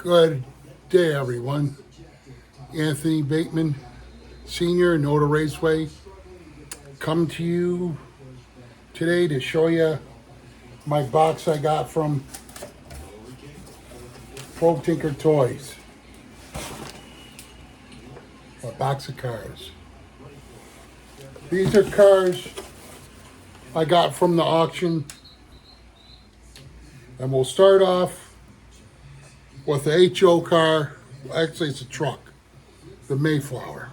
Good day, everyone. Anthony Bateman, Senior, Noda Raceway, come to you today to show you my box I got from Pro Tinker Toys. A box of cars. These are cars I got from the auction, and we'll start off with the HO car. Actually, it's a truck, the Mayflower.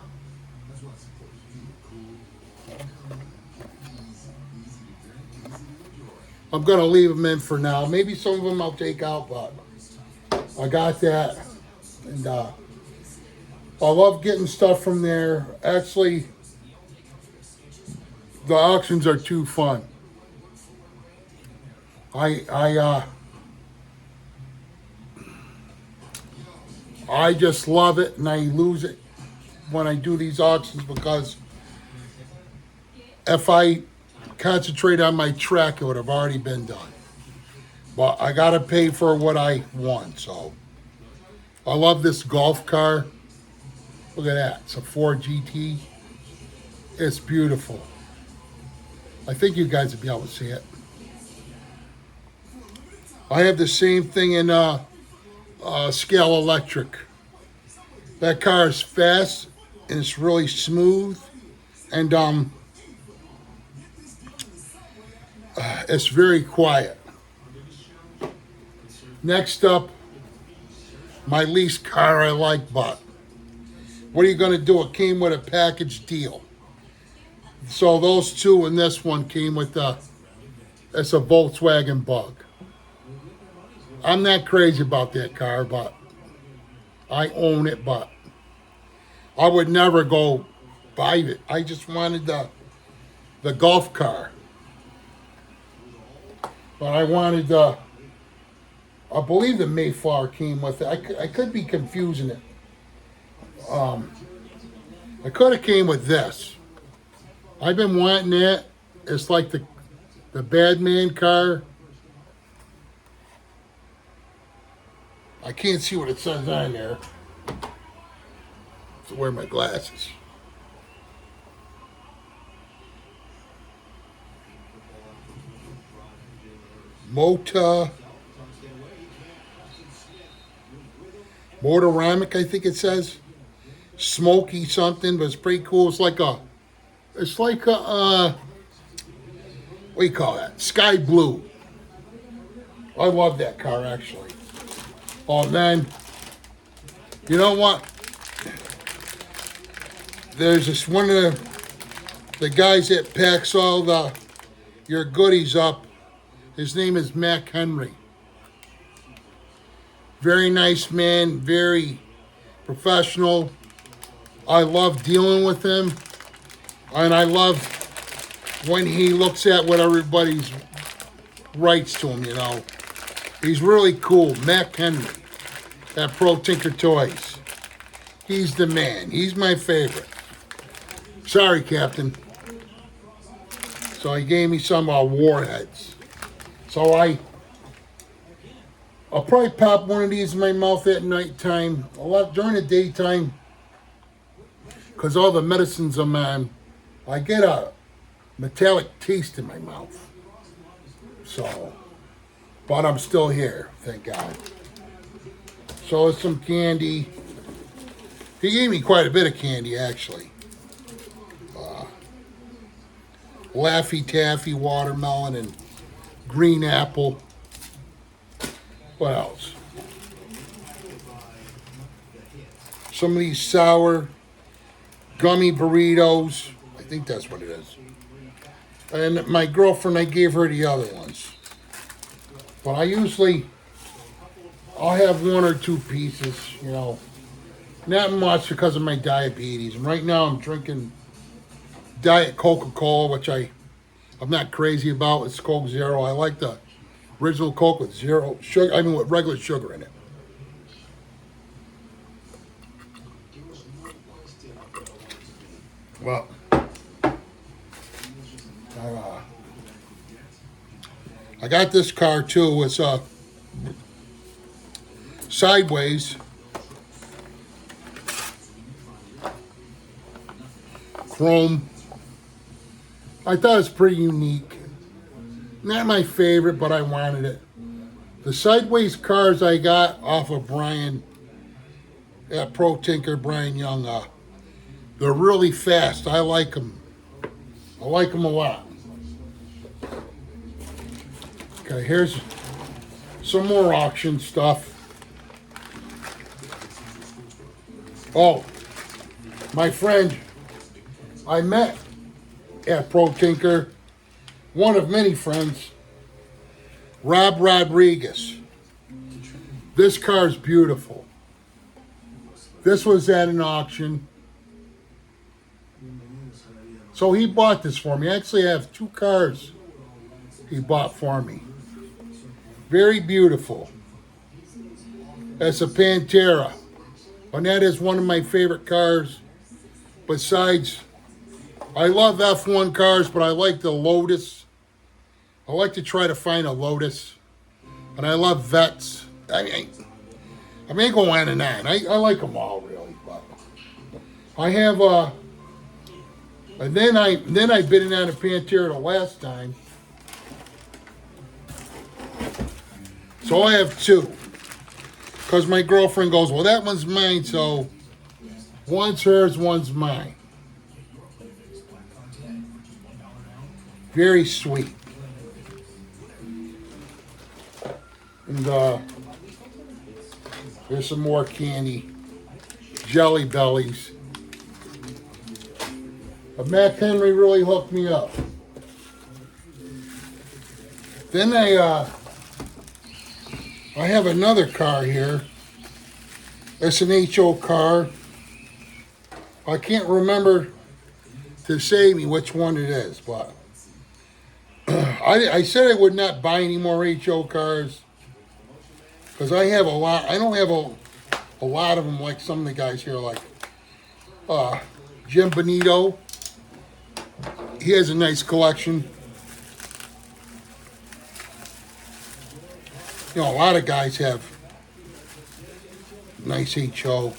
I'm gonna leave them in for now. Maybe some of them I'll take out, but I got that, and I love getting stuff from there. Actually, the auctions are too fun. I just love it, and I lose it when I do these auctions because if I concentrate on my track, it would have already been done. But I gotta pay for what I want, so I love this golf car. Look at that, it's a Ford GT. It's beautiful. I think you guys will be able to see it. I have the same thing in Scale Electric. That car is fast and it's really smooth, and it's very quiet. Next up, my least car I like, but what are you going to do? It came with a package deal. So those two and this one came with it's a Volkswagen Bug. I'm not crazy about that car, but I own it, but I would never go buy it. I just wanted the golf car. But I wanted I believe the Mayflower came with it. I could be confusing it. I could have came with this. I've been wanting that. It's like the Badman car. I can't see what it says on there. So wear my glasses. Motoramic, I think it says. Smoky something, but it's pretty cool. It's like a what do you call that? Sky blue. I love that car, actually. Oh, man. You know what? There's this one of the guys that packs all your goodies up. His name is Mac Henry. Very nice man, very professional. I love dealing with him. And I love when he looks at what everybody's writes to him, you know. He's really cool. Mac Henry at Pro Tinker Toys. He's the man. He's my favorite. Sorry, Captain. So he gave me some warheads. So I'll probably pop one of these in my mouth at nighttime. A lot during the daytime, because all the medicines I'm on, I get a metallic taste in my mouth. So, but I'm still here, thank God. So it's some candy. He gave me quite a bit of candy, actually. Laffy Taffy watermelon and green apple. What else? Some of these sour gummy burritos. I think that's what it is. And my girlfriend, I gave her the other ones. But I'll have one or two pieces, you know. Not much because of my diabetes. And right now I'm drinking Diet Coca-Cola, which I'm not crazy about. It's Coke Zero. I like the original Coke with zero sugar. I mean, with regular sugar in it. Well, I got this car too. It's sideways. Chrome. I thought it was pretty unique. Not my favorite, but I wanted it. The sideways cars I got off of Brian at Pro Tinker, Brian Young, they're really fast. I like them. I like them a lot. Okay, here's some more auction stuff. Oh, my friend I met at Pro Tinker, one of many friends, Rob Rodriguez. This car's beautiful. This was at an auction. So he bought this for me. Actually, I have 2 cars he bought for me. Very beautiful. That's a Pantera. And that is one of my favorite cars. Besides, I love F1 cars, but I like the Lotus. I like to try to find a Lotus. And I love Vets. I may go on and on. I like them all, really. But I have, and then I bid in on a Pantera the last time. So I have 2. Because my girlfriend goes, well, that one's mine, so one's hers, one's mine. Very sweet. And there's some more candy. Jelly Bellies. But Matt Henry really hooked me up. Then I have another car here. It's an HO car. I can't remember to save me which one it is, but I said I would not buy any more HO cars because I have a lot. I don't have a lot of them like some of the guys here, like Jim Benito. He has a nice collection. You know, a lot of guys have nice HO.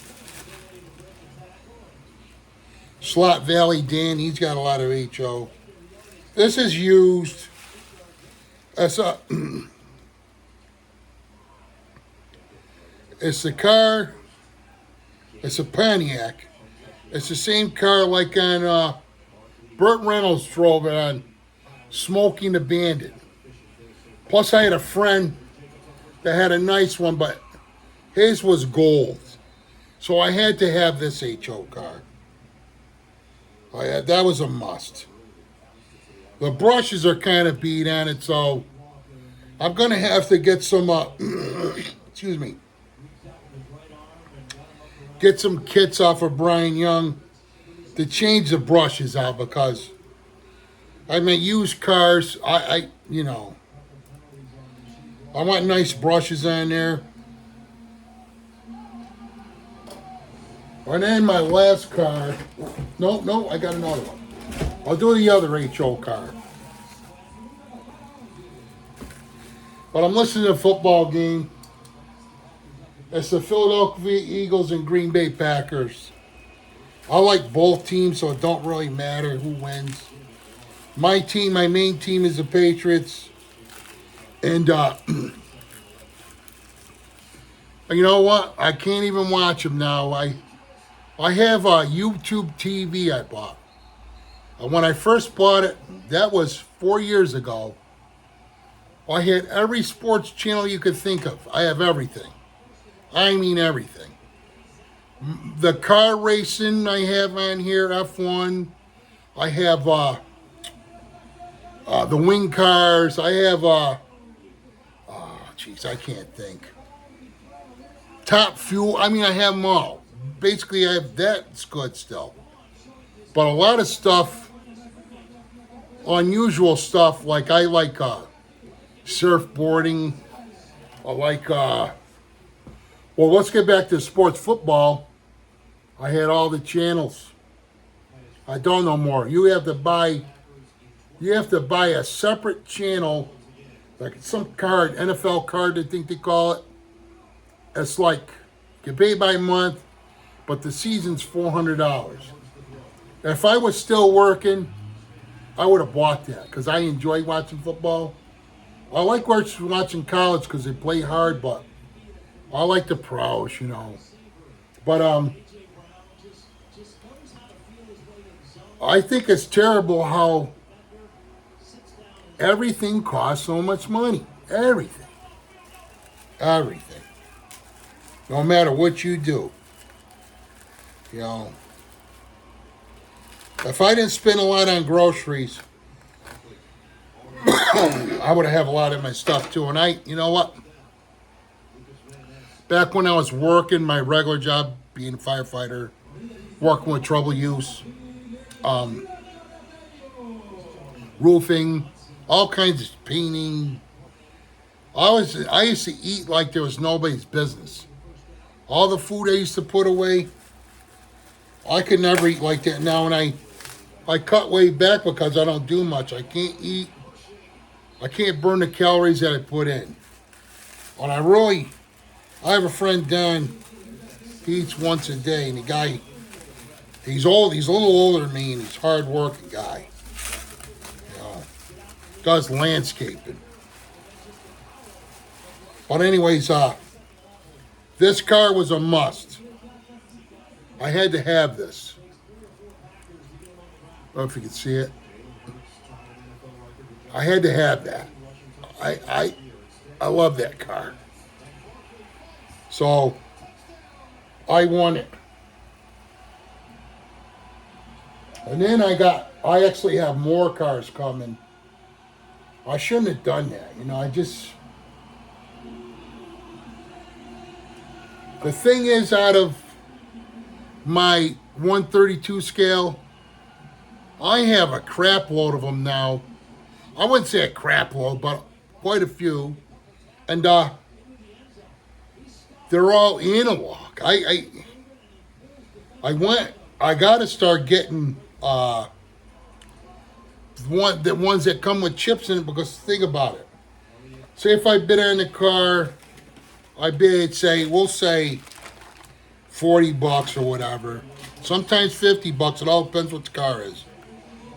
Slot Valley Dan, he's got a lot of HO. This is used. It's a it's a car. It's a Pontiac. It's the same car like on Burt Reynolds drove it on Smoking the Bandit. Plus, I had a friend that had a nice one, but his was gold. So I had to have this HO car. That was a must. The brushes are kind of beat on it, so I'm going to have to get some, excuse me, get some kits off of Brian Young to change the brushes out because I mean, used cars, you know, I want nice brushes on there. And then my last car, no, I got another one. I'll do the other HO car. But I'm listening to a football game. It's the Philadelphia Eagles and Green Bay Packers. I like both teams, so it don't really matter who wins. My team, my main team is the Patriots. And you know what? I can't even watch them now. I have a YouTube TV I bought. And when I first bought it, that was 4 years ago. I had every sports channel you could think of. I have everything. I mean everything. The car racing I have on here, F1. I have the wing cars. I have, jeez, I can't think. Top Fuel. I mean, I have them all. Basically, I have that's good still. But a lot of stuff, unusual stuff, like I like surfboarding. I like, well, let's get back to sports football. I had all the channels. I don't know more. You have to buy a separate channel, like some card, NFL card, I think they call it. It's like you pay by month, but the season's $400. If I was still working, I would have bought that because I enjoy watching football. I like watching college because they play hard, but I like the pros, you know. But I think it's terrible how everything costs so much money. Everything. Everything. No matter what you do. You know. If I didn't spend a lot on groceries, I would have a lot of my stuff too. And you know what? Back when I was working my regular job, being a firefighter, working with trouble use, roofing, all kinds of painting. I used to eat like there was nobody's business. All the food I used to put away, I could never eat like that now. And I cut way back because I don't do much. I can't eat. I can't burn the calories that I put in. And I have a friend, Don, he eats once a day. And the guy, he's old. He's a little older than me, and he's a hard-working guy. You know, does landscaping. But anyways, this car was a must. I had to have this. I don't know if you can see it. I had to have that. I love that car. So I won it. And then I actually have more cars coming. I shouldn't have done that. You know, the thing is, out of my 132 scale, I have a crap load of them now. I wouldn't say a crap load, but quite a few. And they're all analog. I got to start getting the ones that come with chips in it, because think about it. Say if I bid on the car, I bid, we'll say $40 or whatever. Sometimes $50. It all depends what the car is.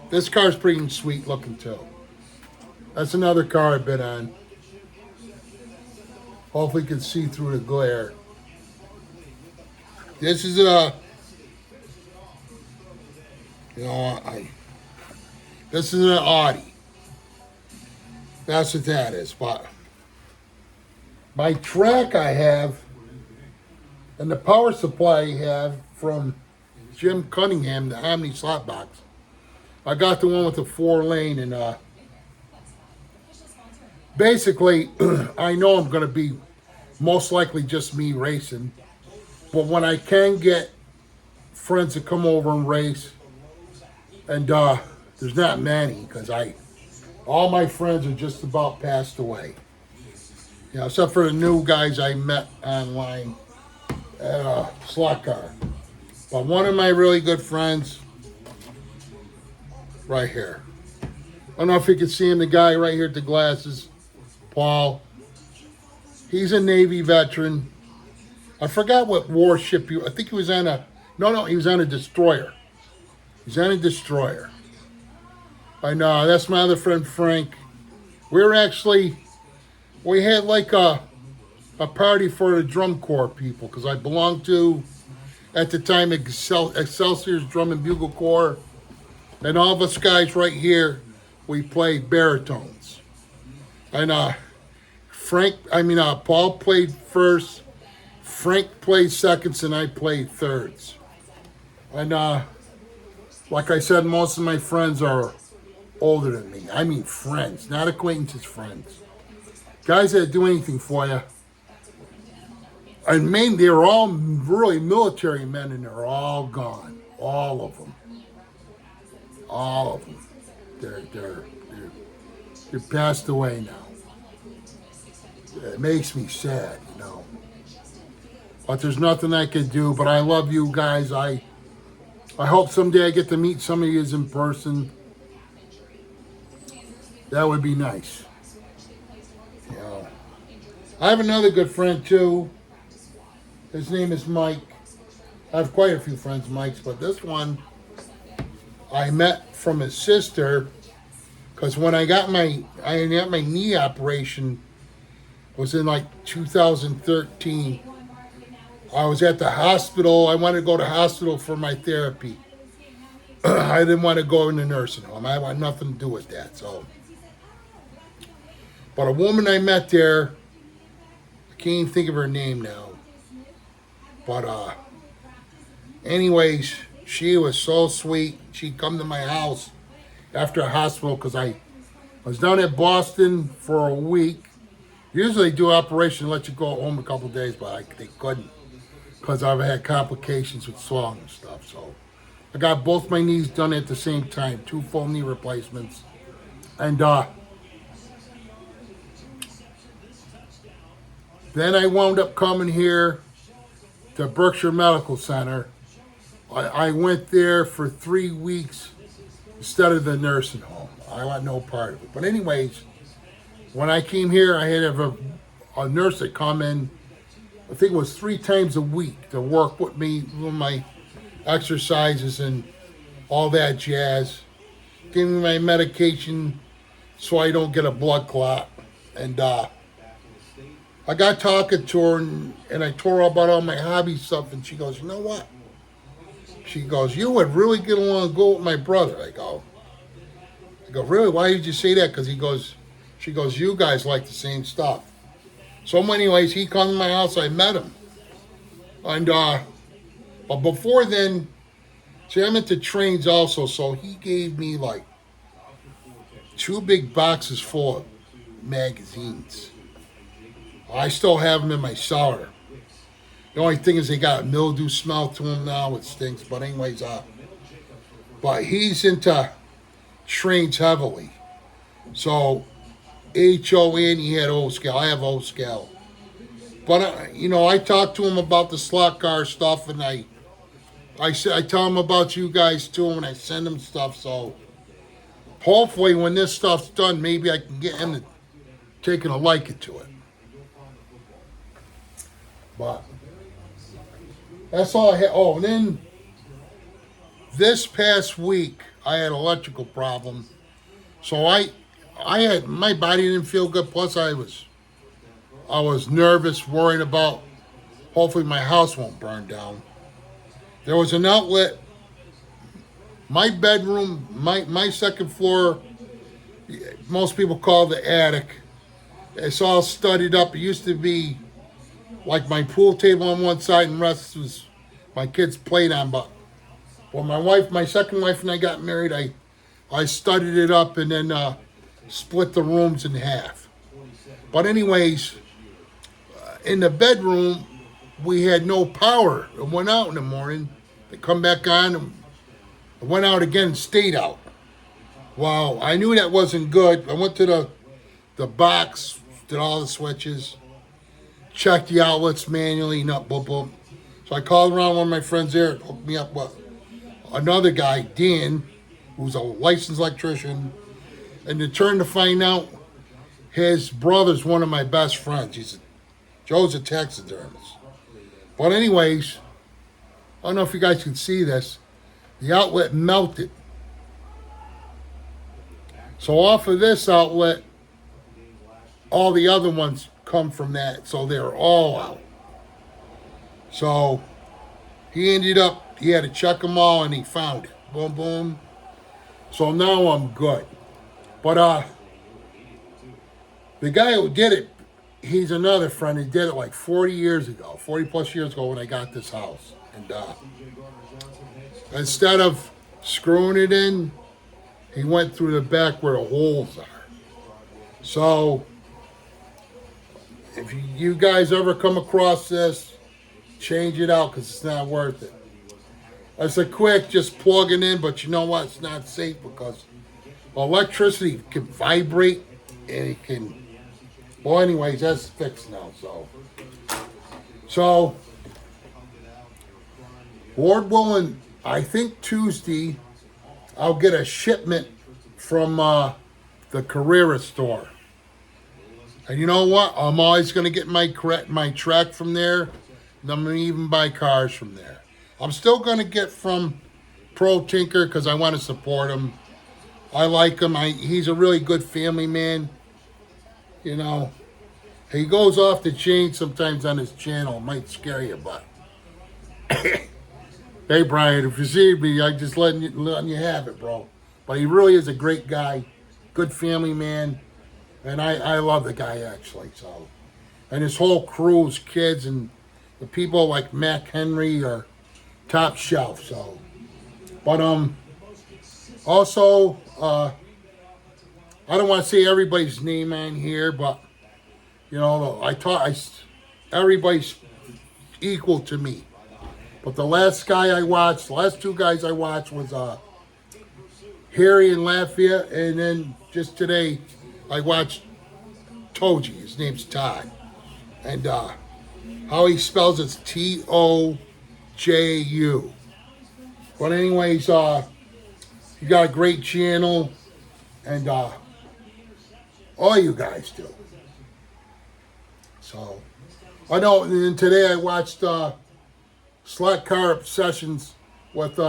This car's pretty sweet looking too. That's another car I bid on. Hopefully you can see through the glare. This is this is an Audi. That's what that is. But my track I have, and the power supply I have from Jim Cunningham, the Omni slot box. I got the one with the 4-lane, and basically, I know I'm going to be most likely just me racing. But when I can get friends to come over and race, and there's not many, because all my friends are just about passed away. You know, except for the new guys I met online at a slot car. But one of my really good friends, right here. I don't know if you can see him, the guy right here with the glasses, Paul. He's a Navy veteran. I forgot what warship I think he was on he was on a destroyer. He's on a destroyer. I know, that's my other friend, Frank. We had like a party for the drum corps people, because I belonged to, at the time, Excelsior's Drum and Bugle Corps. And all of us guys right here, we played baritones. And Paul played first, Frank played seconds, and I played thirds. And like I said, most of my friends are older than me. I mean friends, not acquaintances, friends. Guys that do anything for you. And mainly, they're all really military men, and they're all gone. All of them. All of them. They're passed away now. It makes me sad, you know. But there's nothing I can do. But I love you guys. I hope someday I get to meet some of you in person. That would be nice. You know. I have another good friend too. His name is Mike. I have quite a few friends, Mike's, but this one I met from his sister because when I got my knee operation was in like 2013. I was at the hospital. I wanted to go to hospital for my therapy. I didn't want to go in the nursing home. I had nothing to do with that. So, but a woman I met there, I can't even think of her name now. But anyways, she was so sweet. She'd come to my house after a hospital because I was down at Boston for a week. Usually do operation and let you go home a couple of days, but they couldn't because I've had complications with swelling and stuff. So I got both my knees done at the same time, 2 full knee replacements. And then I wound up coming here to Berkshire Medical Center. I went there for 3 weeks instead of the nursing home. I want no part of it. But anyways, when I came here, I had a nurse that come in, I think it was 3 times a week to work with me with my exercises and all that jazz. Give me my medication so I don't get a blood clot. And I got talking to her and I told her about all my hobby stuff, and she goes, you know what? She goes, you would really get along good with my brother. I go, really? Why did you say that? Because she goes, you guys like the same stuff. So anyways, he comes to my house, I met him. And, but before then, see, I'm into trains also, so he gave me like 2 big boxes full of magazines. I still have them in my cellar. The only thing is they got a mildew smell to them now. It stinks. But anyways, but he's into trains heavily. So HON, he had O scale. I have O scale. But I talk to him about the slot car stuff, and I tell him about you guys too, and I send him stuff. So hopefully, when this stuff's done, maybe I can get him to taking a liking to it. But that's all I had. Oh, and then this past week I had an electrical problem, so I had my body didn't feel good. Plus I was nervous, worrying about hopefully my house won't burn down. There was an outlet. My bedroom, my second floor, most people call the attic. It's all studded up. It used to be like my pool table on one side and the rest was my kids played on. But when my second wife and I got married, I studded it up and then split the rooms in half. But anyways, in the bedroom, we had no power. It went out in the morning. They come back on and it went out again and stayed out. Well, I knew that wasn't good. I went to the box, did all the switches, checked the outlets manually, boom, boom. So I called around one of my friends there, hooked me up with another guy, Dan, who's a licensed electrician. And it turned to find out his brother's one of my best friends. Joe's a taxidermist. But anyways, I don't know if you guys can see this. The outlet melted. So off of this outlet, all the other ones come from that. So they're all out. So he had to check them all and he found it. Boom, boom. So now I'm good. But the guy who did it, he's another friend. He did it like 40 plus years ago when I got this house. And instead of screwing it in, he went through the back where the holes are. So if you guys ever come across this, change it out because it's not worth it. It's a quick just plug it in, but you know what? It's not safe because electricity can vibrate and it can. Well, anyways, that's fixed now. So, Lord willing, I think Tuesday I'll get a shipment from the Carrera store. And you know what? I'm always going to get my track from there I'm gonna even buy cars from there. I'm still gonna get from Pro Tinker because I want to support him. I like him. He's a really good family man. You know, he goes off the chain sometimes on his channel. It might scare you, but hey, Brian, if you see me, I just letting you have it, bro. But he really is a great guy, good family man, and I love the guy actually. So, and his whole crew, his kids, and the people like Mac Henry are top shelf. So, but also I don't want to say everybody's name on here, but you know everybody's equal to me. But the last two guys I watched was Harry and Lafayette, and then just today I watched Toji. His name's Todd, and how he spells it's Toju. But anyways, you got a great channel, and all you guys do. So I know. And today I watched Slot Car Obsessions with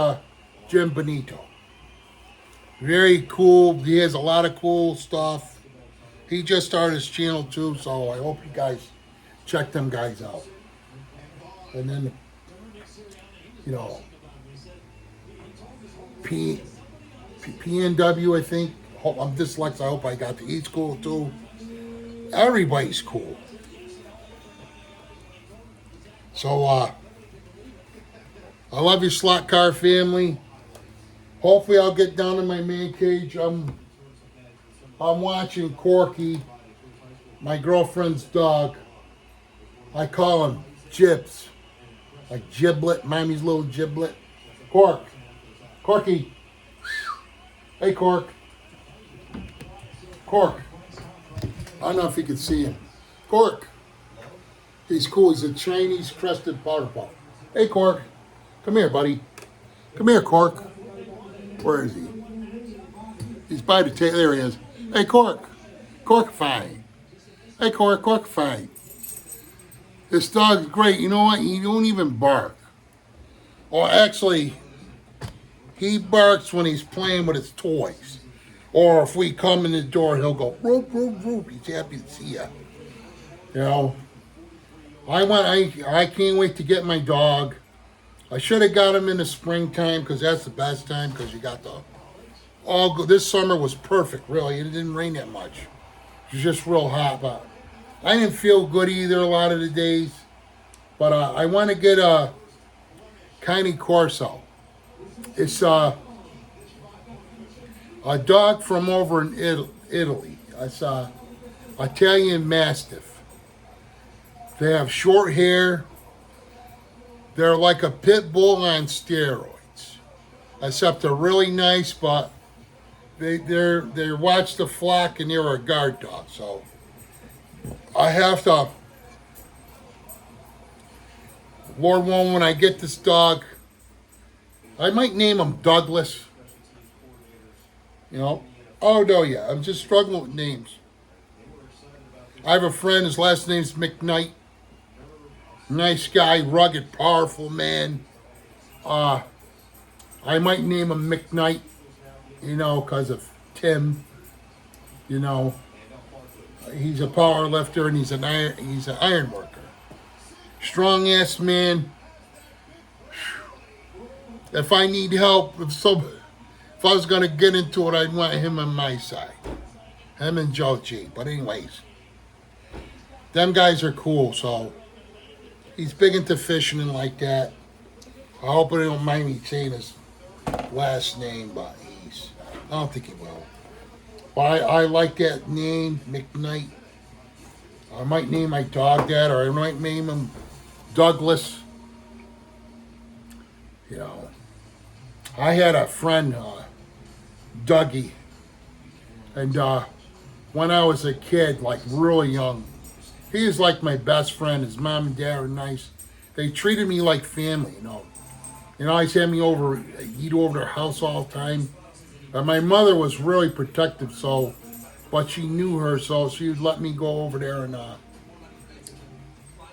Jim Benito. Very cool. He has a lot of cool stuff. He just started his channel too, so I hope you guys check them guys out. And then, you know, PNW, I think. I'm dyslexic. I hope I got the He's cool too. Everybody's cool. So, I love your Slot Car family. Hopefully I'll get down in my man cage. I'm watching Corky, my girlfriend's dog. I call him Jibs. Like Giblet, Mommy's little Giblet. Corky. Hey, Cork. I don't know if you can see him. Cork. He's cool. He's a Chinese crested powder puff. Hey, Cork. Come here, buddy. Come here, Cork. Where is he? He's by the tail. There he is. Hey, Cork. Cork-fine. Hey, Cork-fine. This dog's great. You know what? He don't even bark. Or actually, he barks when he's playing with his toys. Or if we come in the door, he'll go, roop, roop, roop. He's happy to see you. You know, I can't wait to get my dog. I should have got him in the springtime because that's the best time because you got this summer was perfect, really. It didn't rain that much. It was just real hot, but I didn't feel good either a lot of the days. But I want to get a Cane Corso. It's a dog from over in Italy. It's a Italian Mastiff. They have short hair. They're like a pit bull on steroids. Except they're really nice, but they watch the flock and they're a guard dog. So I have to, Lord willing, when I get this dog, I might name him Douglas. You know? Oh, no, yeah. I'm just struggling with names. I have a friend, his last name's McKnight. Nice guy, rugged, powerful man. I might name him McKnight, you know, because of Tim. You know, he's a power lifter and he's an iron worker. Strong ass man. If I need help, if I was gonna get into it, I'd want him on my side. Him and Joe G. But anyways, them guys are cool, so he's big into fishing and like that. I hope he don't mind me saying his last name, but I don't think he will. But I like that name, McKnight. I might name my dog that, or I might name him Douglas. You know, I had a friend, Dougie, and when I was a kid, like really young, he was like my best friend. His mom and dad were nice. They treated me like family, you know. You know, always had me over, eat over their house all the time. And my mother was really protective, but she knew her, so she would let me go over there and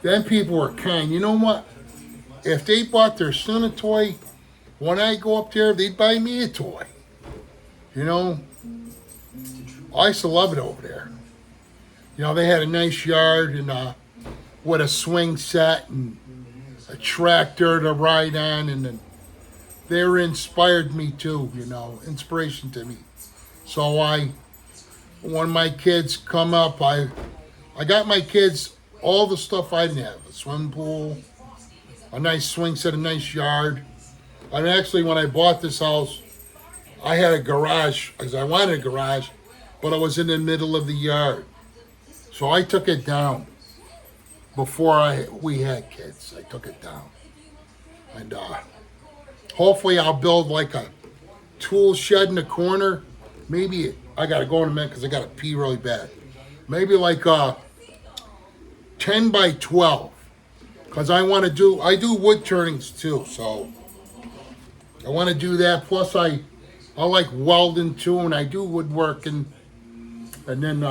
Then people were kind. You know what? If they bought their son a toy, when I go up there, they'd buy me a toy. You know, I used to love it over there. You know, they had a nice yard and with a swing set and a tractor to ride on, and then they were inspired me too. You know, inspiration to me. So when my kids come up, I got my kids all the stuff I didn't have: a swimming pool, a nice swing set, a nice yard. And actually, when I bought this house, I had a garage because I wanted a garage, but it was in the middle of the yard. So I took it down before we had kids. I took it down. And hopefully I'll build like a tool shed in the corner. Maybe, I got to go in a minute because I got to pee really bad. Maybe like 10 by 12. Because I do wood turnings too. So I want to do that. Plus I like welding too, and I do woodworking. And then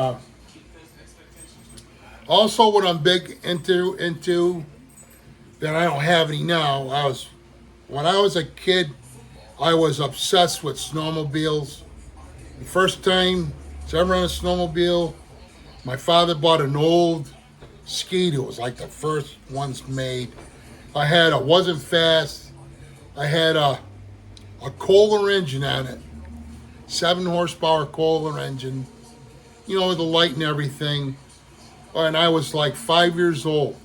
also what I'm big into that I don't have any now. When I was a kid, I was obsessed with snowmobiles. The first time I ever on a snowmobile, my father bought an old Ski-Doo. It was like the first ones made. It wasn't fast. I had a Kohler engine on it. 7 horsepower Kohler engine. You know, with the light and everything. And I was like 5 years old.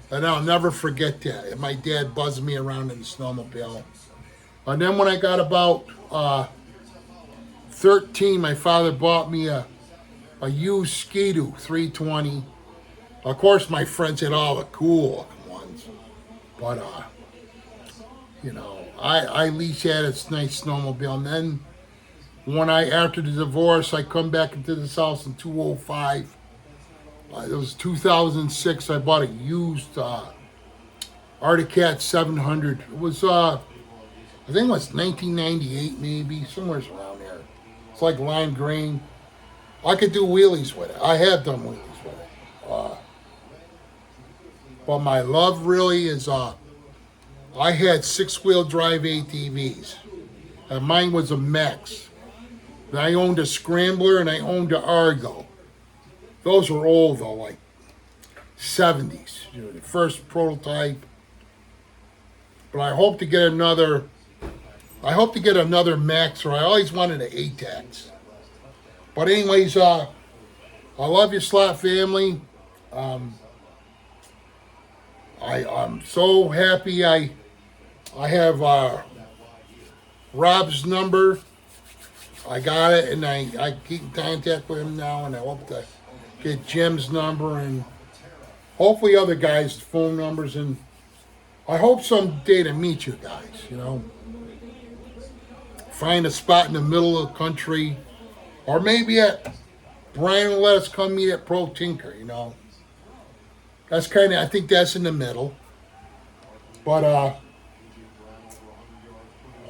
And I'll never forget that. And my dad buzzed me around in the snowmobile. And then when I got about 13, my father bought me a used Ski-Doo 320. Of course, my friends had all the cool ones. But, you know, I at least had a nice snowmobile. And then after the divorce, I come back into this house in 2005. It was 2006. I bought a used Arctic Cat 700. It was, I think it was 1998 maybe, somewhere around there. It's like lime green. I could do wheelies with it. I have done wheelies with it. But my love really is, I had 6-wheel drive ATVs. And mine was a Max. And I owned a Scrambler and I owned an Argo. Those were old though, like 70s. You know, the first prototype. But I hope to get another Max, or I always wanted an ATAX. But anyways, I love your Slot family. I'm so happy I have Rob's number. I got it, and I keep in contact with him now, and I hope to get Jim's number and hopefully other guys' phone numbers, and I hope someday to meet you guys, you know. Find a spot in the middle of the country, or maybe Brian will let us come meet at Pro Tinker, you know. I think that's in the middle. But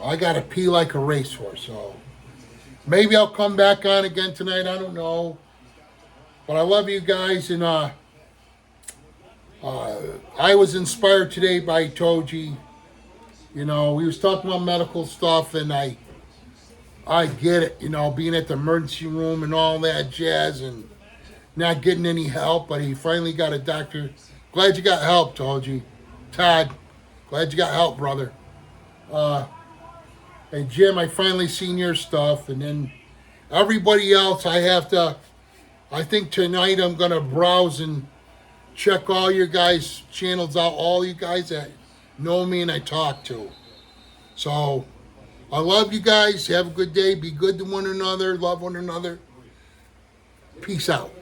I gotta pee like a racehorse, so maybe I'll come back on again tonight, I don't know. But I love you guys, and I was inspired today by Toji. You know, we was talking about medical stuff, and I get it, you know, being at the emergency room and all that jazz, and not getting any help, but he finally got a doctor. Glad you got help, Toji. Todd, glad you got help, brother. And Jim, I finally seen your stuff, and then everybody else, I think tonight I'm going to browse and check all your guys' channels out, all you guys that know me and I talk to. So, I love you guys. Have a good day. Be good to one another. Love one another. Peace out.